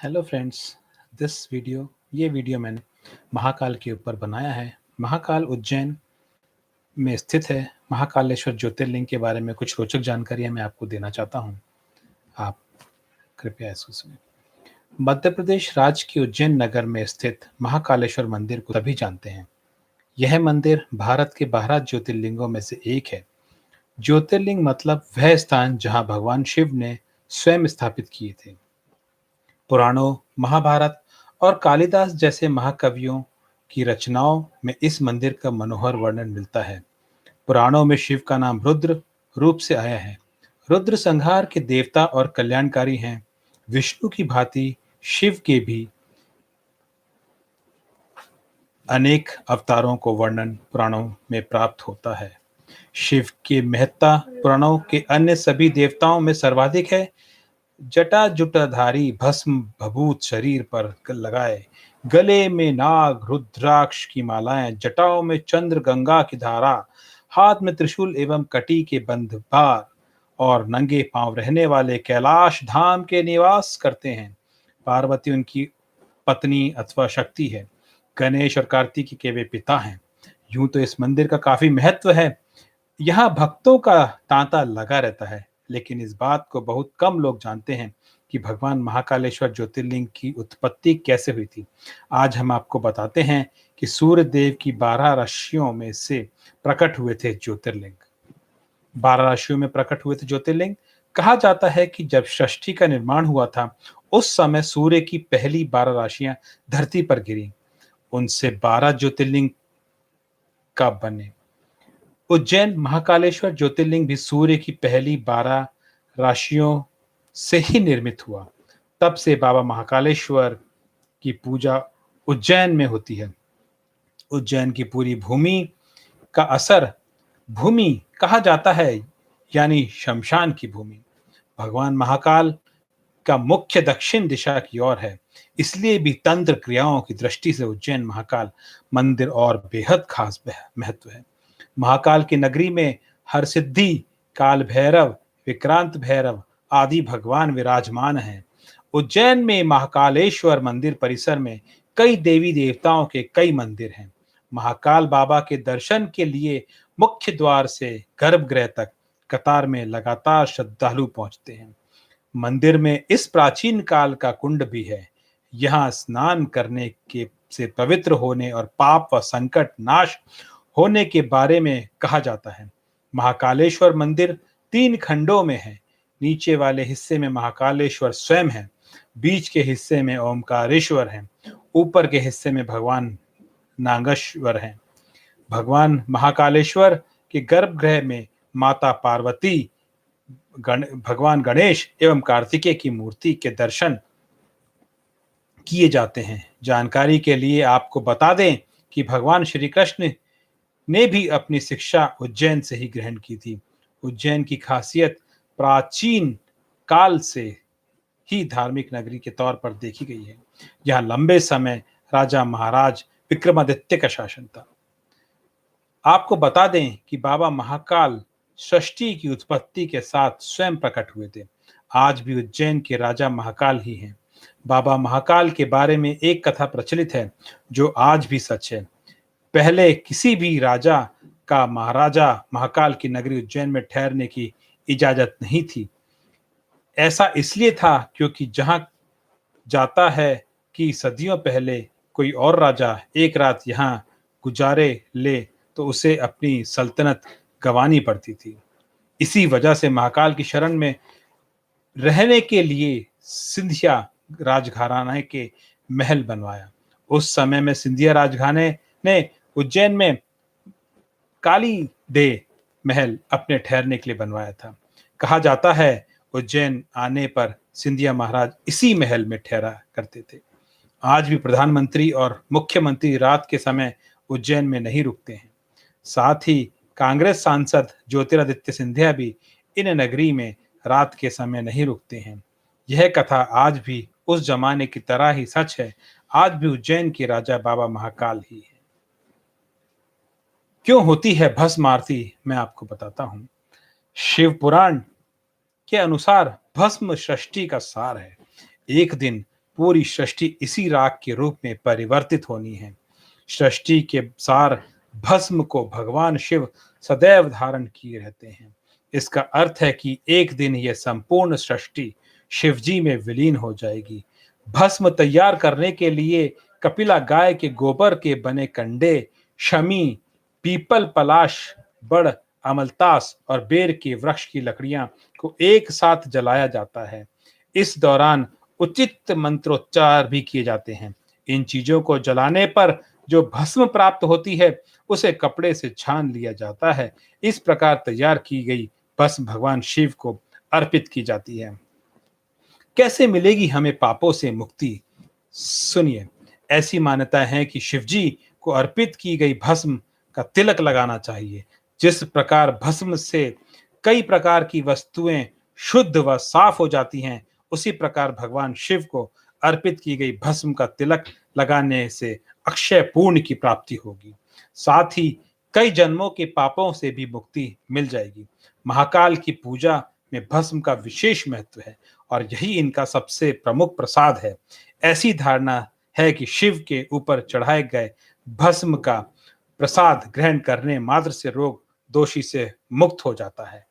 Hello friends. ये video मैंने महाकाल के ऊपर बनाया है। महाकाल उज्जैन में स्थित है। महाकालेश्वर ज्योतिर्लिंग के बारे में कुछ रोचक जानकारियां मैं आपको देना चाहता हूं। आप कृपया इसको सुनें। मध्य प्रदेश राज्य के उज्जैन नगर में स्थित महाकालेश्वर मंदिर को सभी जानते हैं। यह मंदिर भारत के 12 ज्योतिर्लिंगों में से एक है। ज्योतिर्लिंग मतलब वह स्थान जहां भगवान शिव ने स्वयं स्थापित किए थे। पुराणों, महाभारत और कालिदास जैसे महाकवियों की रचनाओं में इस मंदिर का मनोहर वर्णन मिलता है। पुराणों में शिव का नाम रुद्र रूप से आया है। रुद्र संहार के देवता और कल्याणकारी हैं। विष्णु की भांति शिव के भी अनेक अवतारों को वर्णन पुराणों में प्राप्त होता है। शिव की महत्ता पुराणों के अन्य सभी देवताओं में सर्वाधिक है। जटा जुटाधारी भस्म भभूत शरीर पर लगाए, गले में नाग रुद्राक्ष की मालाएं, जटाओं में चंद्र गंगा की धारा, हाथ में त्रिशूल एवं कटी के बंध भार और नंगे पांव रहने वाले कैलाश धाम के निवास करते हैं। पार्वती उनकी पत्नी अथवा शक्ति है। गणेश और कार्तिक के वे पिता हैं। यूं तो इस मंदिर का काफी महत्व है। यहाँ भक्तों का तांता लगा रहता है, लेकिन इस बात को बहुत कम लोग जानते हैं कि भगवान महाकालेश्वर ज्योतिर्लिंग की उत्पत्ति कैसे हुई थी। आज हम आपको बताते हैं कि सूर्य देव की 12 राशियों में से प्रकट हुए थे ज्योतिर्लिंग। 12 राशियों में प्रकट हुए थे ज्योतिर्लिंग। कहा जाता है कि जब सृष्टि का निर्माण हुआ था, उस समय सूर्य की पहली 12 राशियां धरती पर गिरी। उनसे 12 ज्योतिर्लिंग का बने। उज्जैन महाकालेश्वर ज्योतिर्लिंग भी सूर्य की पहली 12 राशियों से ही निर्मित हुआ। तब से बाबा महाकालेश्वर की पूजा उज्जैन में होती है। उज्जैन की पूरी भूमि का असर भूमि कहा जाता है, यानी शमशान की भूमि। भगवान महाकाल का मुख्य दक्षिण दिशा की ओर है। इसलिए भी तंत्र क्रियाओं की दृष्टि से उज्जैन महाकाल मंदिर और बेहद खास महत्व है। महाकाल की नगरी में हरसिद्धि, काल भैरव, विक्रांत भैरव आदि भगवान विराजमान हैं। उज्जैन में महाकालेश्वर मंदिर परिसर में कई देवी देवताओं के कई मंदिर हैं। महाकाल बाबा के दर्शन के लिए मुख्य द्वार से गर्भगृह तक कतार में लगातार श्रद्धालु पहुंचते हैं। मंदिर में इस प्राचीन काल का कुंड भी है। यहाँ स्नान करने के से पवित्र होने और पाप व संकट नाश होने के बारे में कहा जाता है। महाकालेश्वर मंदिर 3 खंडों में है। नीचे वाले हिस्से में महाकालेश्वर स्वयं है, बीच के हिस्से में ओमकारेश्वर है, ऊपर के हिस्से में भगवान नागेश्वर है। भगवान महाकालेश्वर के गर्भगृह में माता पार्वती, भगवान गणेश एवं कार्तिकेय की मूर्ति के दर्शन किए जाते हैं। जानकारी के लिए आपको बता दें कि भगवान श्री कृष्ण ने भी अपनी शिक्षा उज्जैन से ही ग्रहण की थी। उज्जैन की खासियत प्राचीन काल से ही धार्मिक नगरी के तौर पर देखी गई है। यहाँ लंबे समय राजा महाराज विक्रमादित्य का शासन था। आपको बता दें कि बाबा महाकाल सृष्टि की उत्पत्ति के साथ स्वयं प्रकट हुए थे। आज भी उज्जैन के राजा महाकाल ही हैं। बाबा महाकाल के बारे में एक कथा प्रचलित है जो आज भी सच है। पहले किसी भी राजा का महाराजा महाकाल की नगरी उज्जैन में ठहरने की इजाजत नहीं थी। ऐसा इसलिए था क्योंकि जहां जाता है कि सदियों पहले कोई और राजा एक रात यहां गुजारे ले तो उसे अपनी सल्तनत गंवानी पड़ती थी। इसी वजह से महाकाल की शरण में रहने के लिए सिंधिया राजघराने के महल बनवाया। उस समय में सिंधिया राजघराने ने उज्जैन में काली दे महल अपने ठहरने के लिए बनवाया था। कहा जाता है उज्जैन आने पर सिंधिया महाराज इसी महल में ठहरा करते थे। आज भी प्रधानमंत्री और मुख्यमंत्री रात के समय उज्जैन में नहीं रुकते हैं। साथ ही कांग्रेस सांसद ज्योतिरादित्य सिंधिया भी इन नगरी में रात के समय नहीं रुकते हैं। यह कथा आज भी उस जमाने की तरह ही सच है। आज भी उज्जैन के राजा बाबा महाकाल ही है। क्यों होती है भस्म आरती, मैं आपको बताता हूं। शिव पुराण के अनुसार भस्म सृष्टि का सार है। एक दिन पूरी सृष्टि इसी राख के रूप में परिवर्तित होनी है। सृष्टि के सार भस्म को भगवान शिव सदैव धारण किए रहते हैं। इसका अर्थ है कि एक दिन यह संपूर्ण सृष्टि शिवजी में विलीन हो जाएगी। भस्म तैयार करने के लिए कपिला गाय के गोबर के बने कंडे, शमी, पीपल, पलाश, बड़, अमलतास और बेर के वृक्ष की लकड़ियां को एक साथ जलाया जाता है। इस दौरान उचित मंत्रोच्चार भी किए जाते हैं। इन चीजों को जलाने पर जो भस्म प्राप्त होती है उसे कपड़े से छान लिया जाता है। इस प्रकार तैयार की गई भस्म भगवान शिव को अर्पित की जाती है। कैसे मिलेगी हमें पापों से मुक्ति? सुनिए, ऐसी मान्यता है कि शिवजी को अर्पित की गई भस्म का तिलक लगाना चाहिए। जिस प्रकार भस्म से कई प्रकार की वस्तुएं शुद्ध व साफ हो जाती हैं, उसी प्रकार भगवान शिव को अर्पित की गई भस्म का तिलक लगाने से अक्षय पूर्ण की प्राप्ति होगी। साथ ही कई जन्मों के पापों से भी मुक्ति मिल जाएगी। महाकाल की पूजा में भस्म का विशेष महत्व है और यही इनका सबसे प्रमुख प्रसाद है। ऐसी धारणा है कि शिव के ऊपर चढ़ाए गए भस्म का प्रसाद ग्रहण करने मात्र से रोग दोषी से मुक्त हो जाता है।